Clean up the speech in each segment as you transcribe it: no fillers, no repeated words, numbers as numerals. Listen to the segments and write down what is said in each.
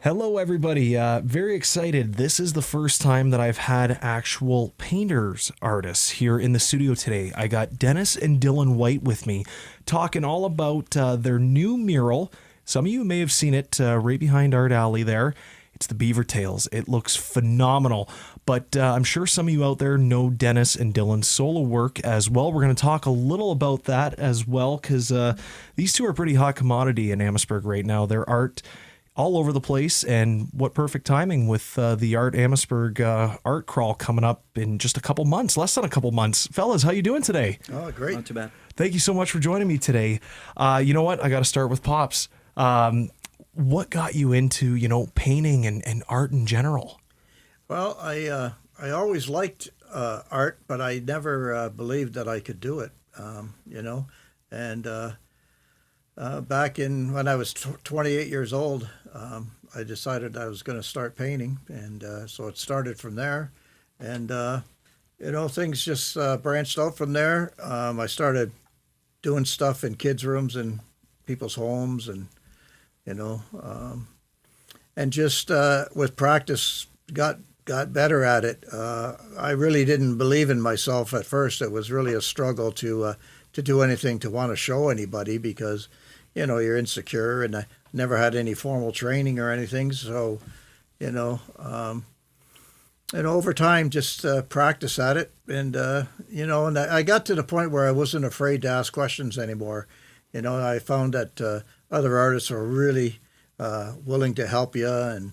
Hello, everybody. Very excited. This is the first time that I've had actual painters artists here in the studio today. I got Dennis and Dylan White with me talking all about their new mural. Some of you may have seen it right behind Art Alley there. It's the Beaver Tails. It looks phenomenal, but I'm sure some of you out there know Dennis and Dylan's solo work as well. We're going to talk a little about that as well because these two are pretty hot commodity in Amherstburg right now. Their art all over the place, and what perfect timing with the Art Amherstburg art crawl coming up in just a couple months, less than a couple months. Fellas, how you doing today? Oh, great. Not too bad. Thank you so much for joining me today. You know what? I got to start with Pops. What got you into, painting and art in general? Well, I always liked art, but I never believed that I could do it, And back when I was 28 years old, I decided I was going to start painting, and so it started from there. And, things just branched out from there. I started doing stuff in kids' rooms and people's homes, and just with practice got better at it. I really didn't believe in myself at first. It was really a struggle to do anything, to want to show anybody, because you're insecure, and I never had any formal training or anything. So and over time, just practice at it, and and I got to the point where I wasn't afraid to ask questions anymore. I found that other artists are really willing to help you and,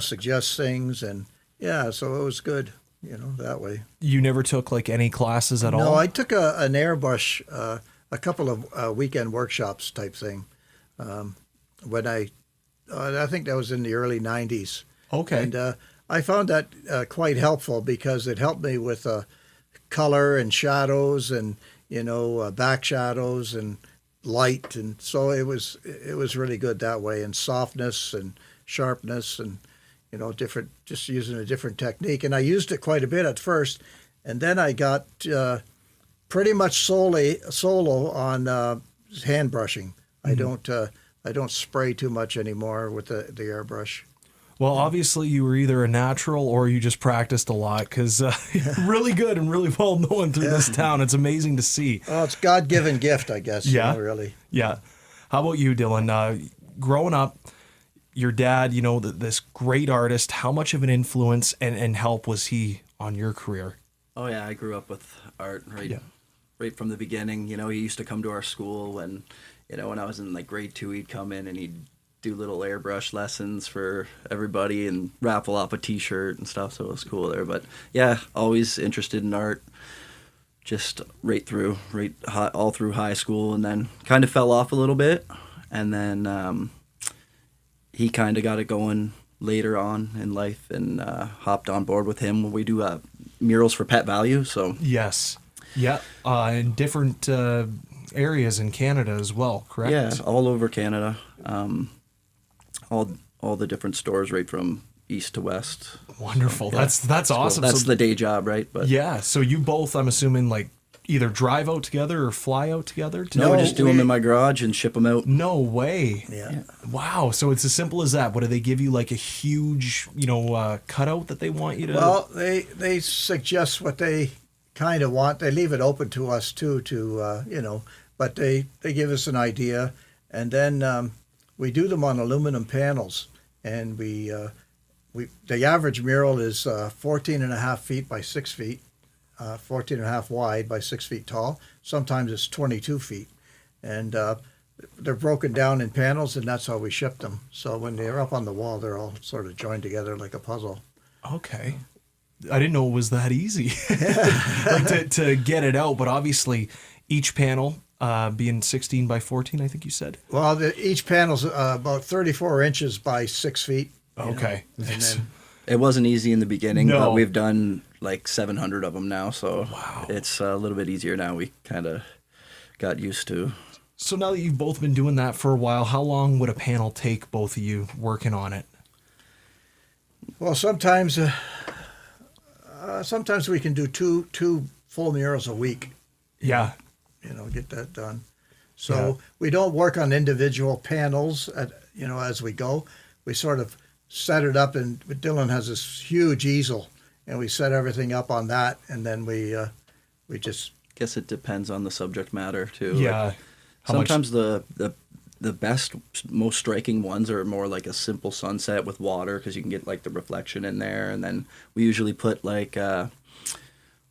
suggest things. And, so it was good, that way. You never took, any classes at all? No, I took an airbrush, a couple of weekend workshops type thing when I think that was in the early 90s. Okay. And I found that quite helpful because it helped me with color and shadows and, back shadows and light, and so it was really good that way, and softness and sharpness and different, just using a different technique. And I used it quite a bit at first, and then I got pretty much solo on hand brushing. Mm-hmm. I don't spray too much anymore with the airbrush. Well, obviously you were either a natural or you just practiced a lot, because really good and really well known through this town. It's amazing to see. Well, it's God-given gift, I guess. Yeah, really. Yeah. How about you, Dylan? Growing up, your dad, this great artist, how much of an influence and help was he on your career? Oh, yeah, I grew up with art right from the beginning. He used to come to our school, and, when I was in grade 2, he'd come in and he'd do little airbrush lessons for everybody and raffle off a t-shirt and stuff, so it was cool there. But yeah, always interested in art, just all through high school, and then kind of fell off a little bit, and then he kind of got it going later on in life, and hopped on board with him. We do murals for Pet Value, so yes, yeah, in different areas in Canada as well, correct? Yeah, all over Canada. All the different stores, right from east to west. Wonderful. So, yeah, that's awesome. Cool. That's the day job, right? But yeah. So you both, I'm assuming, either drive out together or fly out together? No, we just do them in my garage and ship them out. No way. Yeah. Wow. So it's as simple as that. What do they give you, a huge, cutout that they want you to? Well, they suggest what they kind of want. They leave it open to us too, but they give us an idea, and then we do them on aluminum panels, and the average mural is 14 and a half feet by 6 feet, 14 and a half wide by 6 feet tall. Sometimes it's 22 feet, and they're broken down in panels, and that's how we ship them. So when they're up on the wall, they're all sort of joined together like a puzzle. Okay. I didn't know it was that easy to get it out, but obviously each panel being 16 by 14, I think you said. Well, each panel's about 34 inches by 6 feet. Okay. And then, it wasn't easy in the beginning, No. but we've done 700 of them now, so wow. It's a little bit easier now. We kind of got used to. So now that you've both been doing that for a while, how long would a panel take, both of you working on it? Well, sometimes we can do two full murals a week. Yeah. Get that done. So we don't work on individual panels as we go. We sort of set it up, and Dylan has this huge easel, and we set everything up on that, and then we just. Guess it depends on the subject matter too. Yeah. Like, sometimes the best, most striking ones are more like a simple sunset with water, because you can get like the reflection in there, and then we usually put like the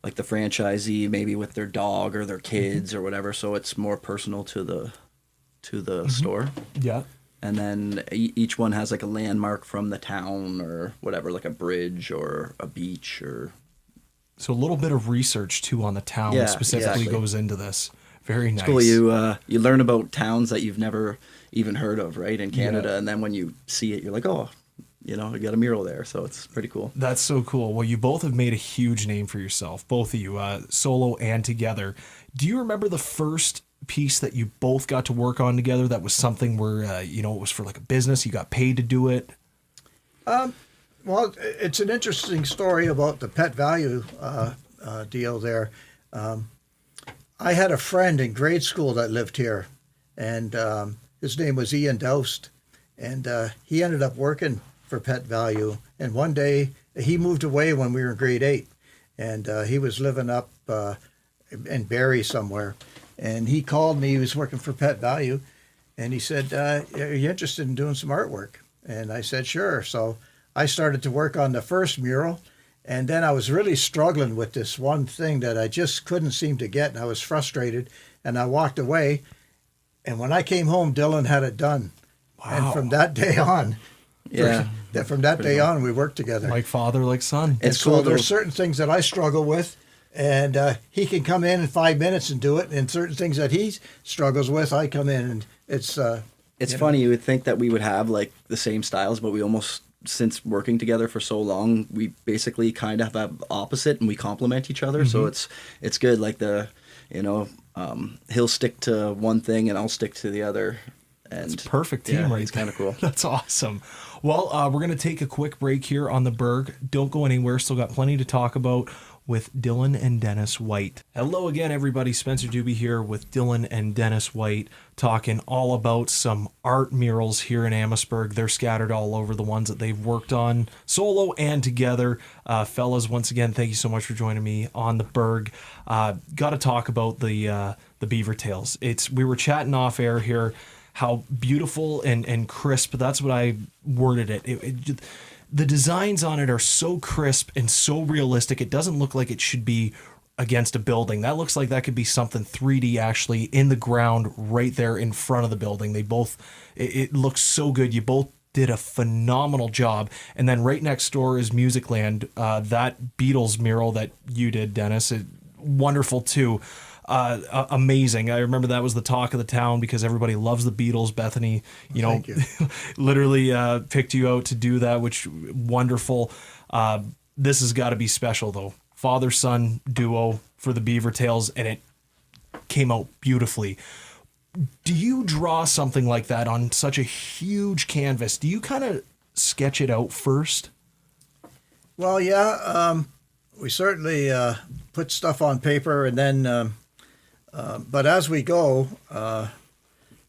franchisee maybe with their dog or their kids or whatever, so it's more personal to the store. Yeah. And then each one has like a landmark from the town or whatever, like a bridge or a beach or. So a little bit of research too on the town specifically goes into this. Very nice. It's cool. You learn about towns that you've never even heard of, right, in Canada, and then when you see it, you're like, oh, you got a mural there, so it's pretty cool. That's so cool. Well, you both have made a huge name for yourself, both of you, solo and together. Do you remember the first piece that you both got to work on together that was something where, it was for like a business, you got paid to do it? Well, it's an interesting story about the pet value deal there. I had a friend in grade school that lived here, and his name was Ian Doust, and he ended up working for Pet Value. And one day, he moved away when we were in grade 8, and he was living up in Barrie somewhere. And he called me. He was working for Pet Value, and he said, "Are you interested in doing some artwork?" And I said, "Sure." So I started to work on the first mural, and then I was really struggling with this one thing that I just couldn't seem to get, and I was frustrated, and I walked away. And when I came home, Dylan had it done. Wow. And from that day on, from that day on, we worked together. Like father, like son. It's cool. cool. There's certain things that I struggle with, and he can come in 5 minutes and do it. And certain things that he struggles with, I come in, and it's. It's funny. You would think that we would have like the same styles, but we almost, since working together for so long, we basically kind of have opposite, and we complement each other. So it's good. Like he'll stick to one thing and I'll stick to the other. And it's a perfect team, right? It's kind of cool. That's awesome. Well, we're going to take a quick break here on the Berg. Don't go anywhere. Still got plenty to talk about with Dylan and Dennis White. Hello again, everybody. Spencer Duby here with Dylan and Dennis White, talking all about some art murals here in Amherstburg. They're scattered all over, the ones that they've worked on solo and together. Fellas, once again, thank you so much for joining me on the Berg. Got to talk about the Beaver Tails. We were chatting off air here, how beautiful and crisp. That's what I worded it. The designs on it are so crisp and so realistic. It doesn't look like it should be against a building. That looks like that could be something 3D actually in the ground right there in front of the building. It looks so good. You both did a phenomenal job. And then right next door is Musicland. That Beatles mural that you did, Dennis, wonderful too. Amazing. I remember that was the talk of the town because everybody loves the Beatles. Bethany, Thank you. literally picked you out to do that, which wonderful. This has got to be special though. Father-son duo for the Beaver Tails, and it came out beautifully. Do you draw something like that on such a huge canvas? Do you kind of sketch it out first? Well, yeah, we certainly put stuff on paper, and then, but as we go,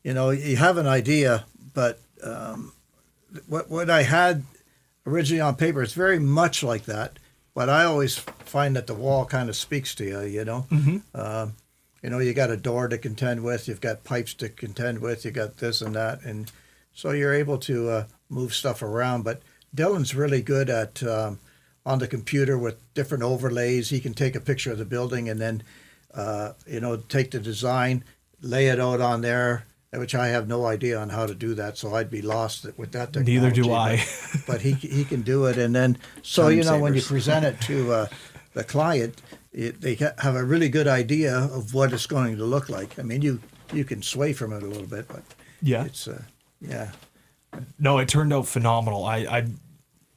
you have an idea, but what I had originally on paper, it's very much like that, but I always find that the wall kind of speaks to you, Mm-hmm. You got a door to contend with, you've got pipes to contend with, you got this and that, and so you're able to move stuff around. But Dylan's really good at on the computer with different overlays. He can take a picture of the building and then take the design, lay it out on there, which I have no idea on how to do that, so I'd be lost with that technology. Neither do I. But he can do it, and then when you present it to the client, they have a really good idea of what it's going to look like. I mean, you can sway from it a little bit, but yeah, it's yeah. No, it turned out phenomenal. I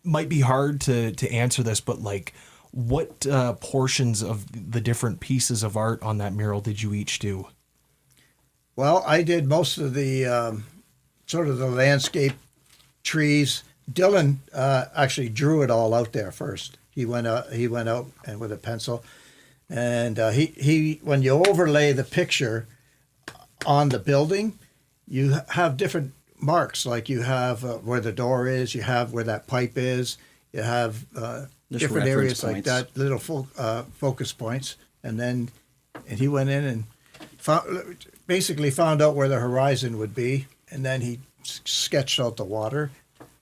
might be hard to answer this, but like, what portions of the different pieces of art on that mural did you each do? Well, I did most of the sort of the landscape, trees. Dylan actually drew it all out there first. He went out and with a pencil, and he when you overlay the picture on the building, you have different marks, like you have where the door is, you have where that pipe is, you have different areas like that, little focus points. And he went in and basically found out where the horizon would be, and then he sketched out the water.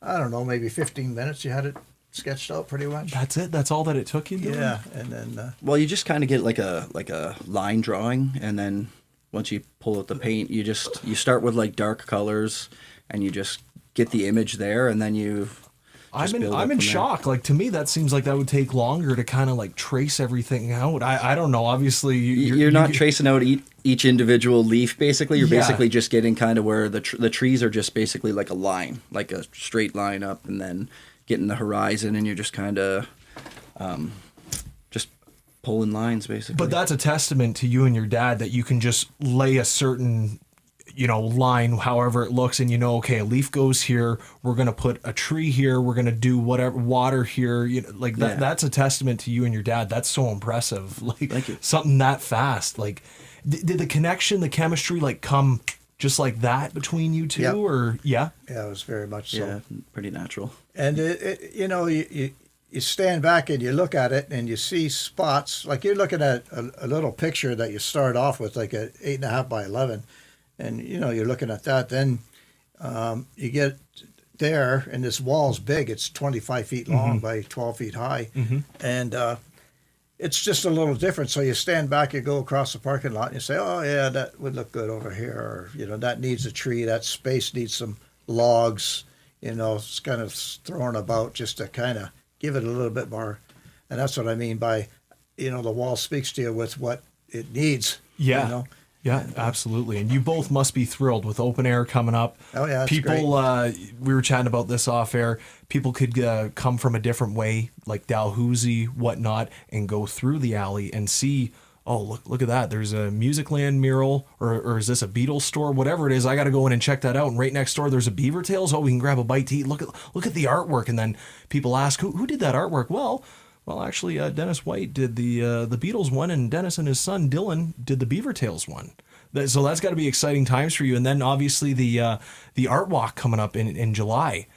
I don't know, maybe 15 minutes you had it sketched out pretty much. That's it? That's all that it took you? Yeah, and then... well, you just kind of get like a line drawing, and then once you pull out the paint, you start with like dark colors, and you just get the image there, and then you... I'm in shock. Like, to me, that seems like that would take longer to kind of like trace everything out. I don't know. Obviously, you're not tracing out each individual leaf. Basically, you're basically just getting kind of where the trees are just basically like a line, like a straight line up, and then getting the horizon, and you're just kind of just pulling lines basically. But that's a testament to you and your dad that you can just lay a certain, line, however it looks, and okay, a leaf goes here, we're going to put a tree here, we're going to do whatever, water here, like that. Yeah. That's a testament to you and your dad. That's so impressive. Like, thank you. Something that fast. Like, did the connection, the chemistry, like come just like that between you two? Yep. Or yeah, it was very much so. Yeah, pretty natural. And you stand back and you look at it and you see spots, like you're looking at a little picture that you start off with, like a 8.5 by 11. And, you're looking at that, then you get there, and this wall's big. It's 25 feet long by 12 feet high. And it's just a little different. So you stand back, you go across the parking lot, and you say, oh, yeah, that would look good over here. Or, that needs a tree. That space needs some logs. It's kind of thrown about just to kind of give it a little bit more. And that's what I mean by, the wall speaks to you with what it needs. Yeah. Yeah, absolutely. And you both must be thrilled with open air coming up. Oh, yeah, people, we were chatting about this off air. People could come from a different way, like Dalhousie, whatnot, and go through the alley and see, oh, look at that. There's a Musicland mural, or is this a Beatles store? Whatever it is, I got to go in and check that out. And right next door, there's a Beaver Tails. Oh, we can grab a bite to eat. Look at the artwork. And then people ask, who did that artwork? Well, actually, Dennis White did the Beatles one, and Dennis and his son Dylan did the Beaver Tails one. So that's got to be exciting times for you. And then obviously the art walk coming up in July.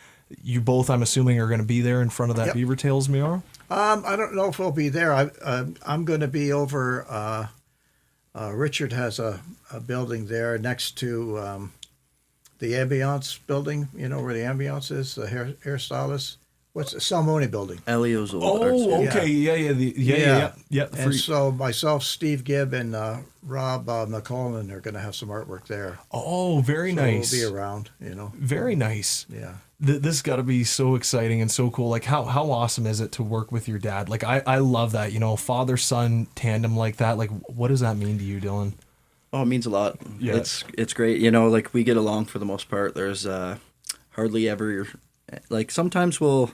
You both, I'm assuming, are going to be there in front of that Beaver Tails mural. I don't know if we'll be there. I'm going to be over. Richard has a building there next to the Ambiance building. Where the Ambiance is, the hairstylist. What's the Salmoni building? Elio's old art. Oh, okay. Yeah. And so myself, Steve Gibb, and Rob McCollin are going to have some artwork there. Oh, very nice. We'll be around, Very nice. Yeah. This got to be so exciting and so cool. Like, how awesome is it to work with your dad? Like, I love that, father-son tandem like that. Like, what does that mean to you, Dylan? Oh, it means a lot. Yeah. It's great. Like, we get along for the most part. There's hardly ever... Like, sometimes we'll,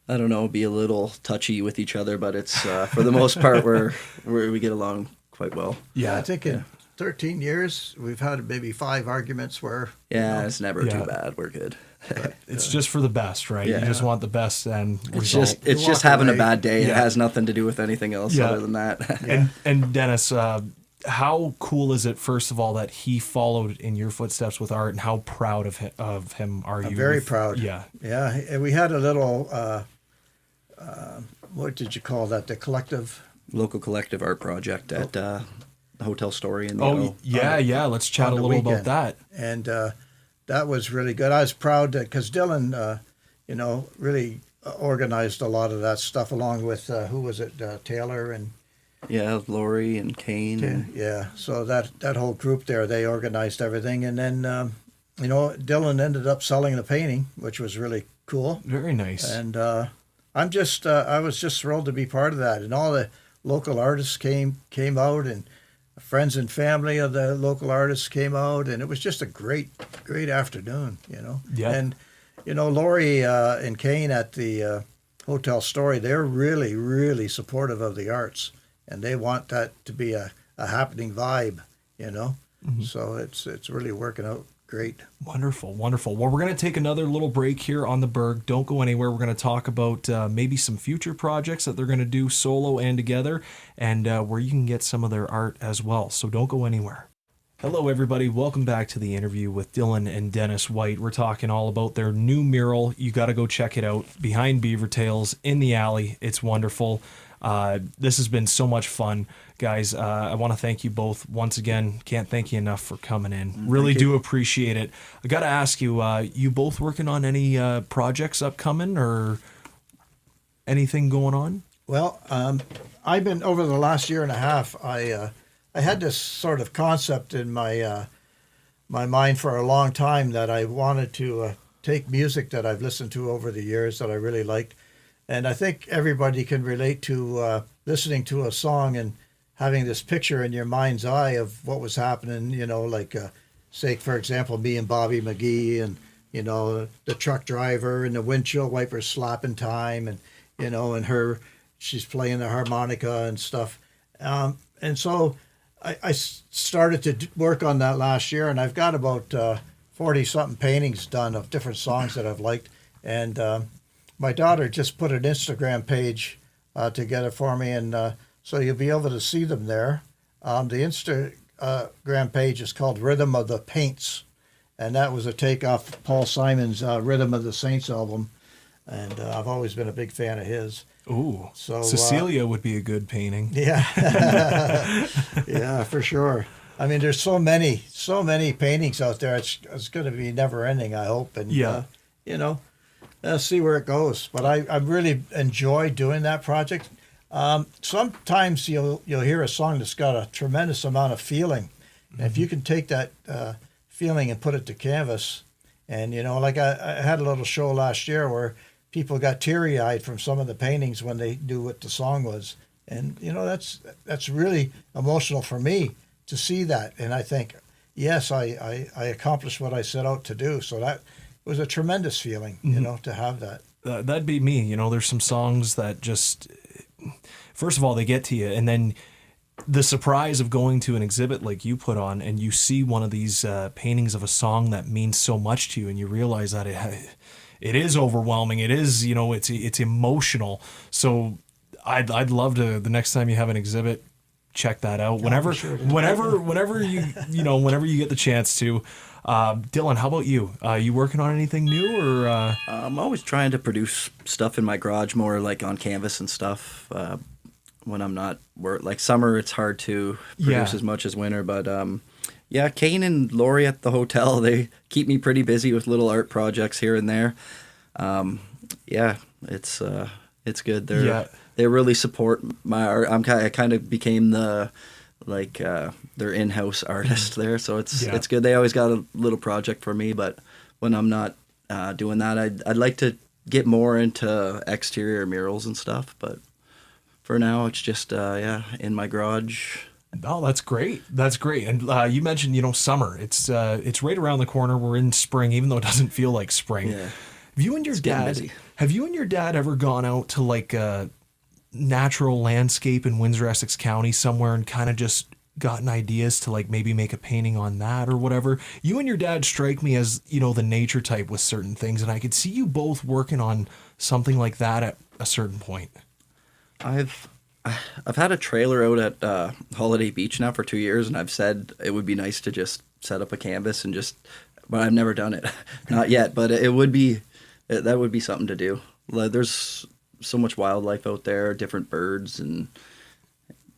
I don't know, be a little touchy with each other, but it's for the most part we get along quite well. Yeah, I think in 13 years we've had maybe 5 arguments where it's never too bad. We're good. But, it's just for the best, right? Yeah. You just want the best end result. It's just having a bad day. Yeah. It has nothing to do with anything else other than that. And Dennis, how cool is it, first of all, that he followed in your footsteps with art, and how proud of him are you? I'm very proud. Yeah. Yeah. And we had a little, what did you call that? The collective? Local collective art project at the Hotel Story in the Let's chat a little about that. And that was really good. I was proud because Dylan, really organized a lot of that stuff along with, who was it, Taylor and... Yeah, Lori and Kane. Yeah, so that whole group there, they organized everything. And then, Dylan ended up selling the painting, which was really cool. Very nice. And I was just thrilled to be part of that. And all the local artists came out, and friends and family of the local artists came out. And it was just a great afternoon, Yeah. And, Lori and Kane at the Hotel Story, they're really, really supportive of the arts. And they want that to be a happening vibe, So it's really working out great. Wonderful. Well, we're going to take another little break here on the Berg. Don't go anywhere. We're going to talk about maybe some future projects that they're going to do solo and together, and where you can get some of their art as well. So don't go anywhere. Hello, everybody. Welcome back to the interview with Dylan and Dennis White. We're talking all about their new mural. You got to go check it out. Behind Beaver Tails in the alley. It's wonderful. This has been so much fun, guys. I want to thank you both once again. Can't thank you enough for coming in. Really do appreciate it. I got to ask you, you both working on any projects upcoming or anything going on? Well, I've been over the last year and a half. I had this sort of concept in my my mind for a long time that I wanted to take music that I've listened to over the years that I really liked, and I think everybody can relate to listening to a song and having this picture in your mind's eye of what was happening. You know, like say for example, me and Bobby McGee, and you know the truck driver and the windshield wipers slapping time, and you know, and she's playing the harmonica and stuff, and so. I started to work on that last year, and I've got about 40-something paintings done of different songs that I've liked. And my daughter just put an Instagram page together for me, and so you'll be able to see them there. The Instagram page is called Rhythm of the Paints, and that was a takeoff of Paul Simon's Rhythm of the Saints album, and I've always been a big fan of his. Ooh, so Cecilia would be a good painting. Yeah, yeah, for sure. I mean, there's so many paintings out there. It's going to be never ending, I hope. And you know, let's see where it goes. But I really enjoy doing that project. Sometimes you'll hear a song that's got a tremendous amount of feeling, and if you can take that feeling and put it to canvas, and you know, like I had a little show last year where people got teary-eyed from some of the paintings when they knew what the song was. And, you know, that's really emotional for me to see that. And I think, yes, I accomplished what I set out to do. So that was a tremendous feeling, you know, to have that. That'd be me. You know, there's some songs that just, first of all, they get to you. And then the surprise of going to an exhibit like you put on, and you see one of these paintings of a song that means so much to you, and you realize that it is overwhelming. It is, you know, it's emotional. So I'd love to, the next time you have an exhibit, check that out. Whenever you get the chance to. Dylan, how about you? You working on anything new, or? I'm always trying to produce stuff in my garage, more like on canvas and stuff. When I'm not like summer, it's hard to produce as much as winter, but yeah, Kane and Lori at the hotel, they keep me pretty busy with little art projects here and there. Yeah, it's good. They really support my art. I kind of became the their in-house artist there, so it's good. They always got a little project for me, but when I'm not doing that, I'd like to get more into exterior murals and stuff, but for now it's just in my garage. Oh, that's great. That's great. And you mentioned, you know, summer. It's right around the corner. We're in spring, even though it doesn't feel like spring. Yeah. Have you and your dad ever gone out to like a natural landscape in Windsor, Essex County somewhere and kind of just gotten ideas to like maybe make a painting on that or whatever? You and your dad strike me as, you know, the nature type with certain things, and I could see you both working on something like that at a certain point. I've had a trailer out at Holiday Beach now for 2 years, and I've said it would be nice to just set up a canvas and but I've never done it, not yet. But that would be something to do. There's so much wildlife out there, different birds, and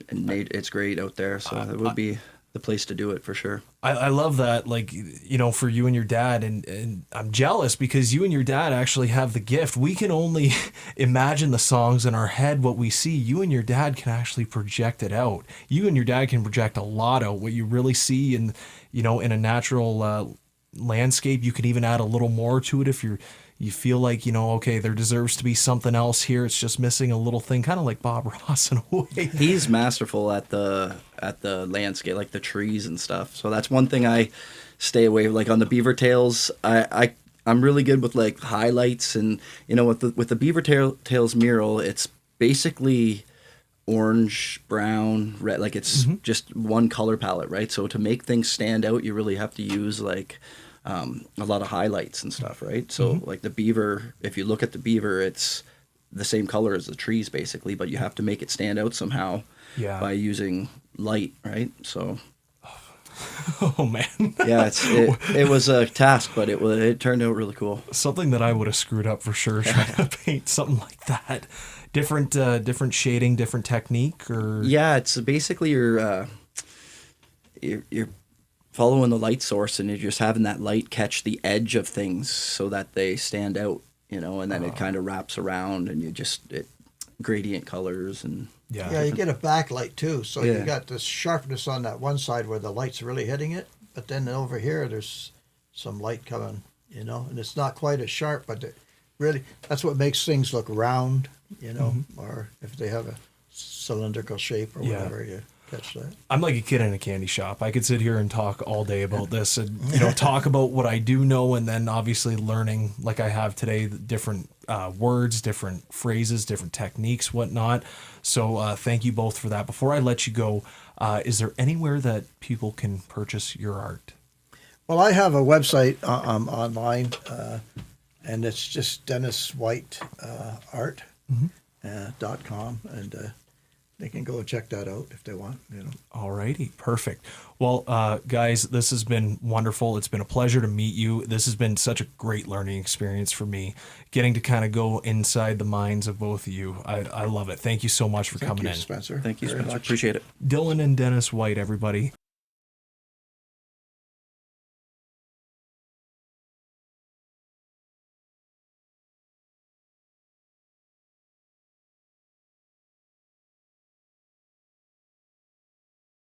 it's great out there. So it would be the place to do it for sure. I love that, like, you know, for you and your dad, and I'm jealous because you and your dad actually have the gift. We can only imagine the songs in our head, what we see. You and your dad can actually project it out. You and your dad can project a lot out, what you really see in, you know, in a natural landscape. You could even add a little more to it if you feel like, you know, okay, there deserves to be something else here. It's just missing a little thing, kind of like Bob Ross in a way. He's masterful at the landscape, like the trees and stuff. So that's one thing I stay away. Like on the Beaver Tails, I'm really good with like highlights, and you know, with the Beaver Tails mural, it's basically orange, brown, red. Like it's just one color palette, right? So to make things stand out, you really have to use like a lot of highlights and stuff, right? So like the beaver, if you look at the beaver, it's the same color as the trees basically, but you have to make it stand out somehow by using light, right? So Oh man. Yeah, it was a task, but it turned out really cool. Something that I would have screwed up for sure, trying to paint something like that. Different shading, different technique, or Yeah, it's basically you're following the light source, and you're just having that light catch the edge of things so that they stand out, and then it kind of wraps around, and gradient colors and Yeah, you get a backlight too, so Yeah. you got this sharpness on that one side where the light's really hitting it, but then over here there's some light coming, and it's not quite as sharp, but really that's what makes things look round, or if they have a cylindrical shape or Yeah. whatever, you catch that. I'm like a kid in a candy shop. I could sit here and talk all day about this and, talk about what I do know, and then obviously learning like I have today, the different words, different phrases, different techniques, whatnot. So thank you both for that. Before I let you go, is there anywhere that people can purchase your art? Well, I have a website online, and it's just DennisWhiteArt.com, and they can go and check that out if they want. Alrighty, perfect. Well, guys, this has been wonderful. It's been a pleasure to meet you. This has been such a great learning experience for me, getting to kind of go inside the minds of both of you. I love it. Thank you so much for coming Thank you, in. Spencer. thank you, very Spencer. much. Appreciate it. Dylan and Dennis White, everybody.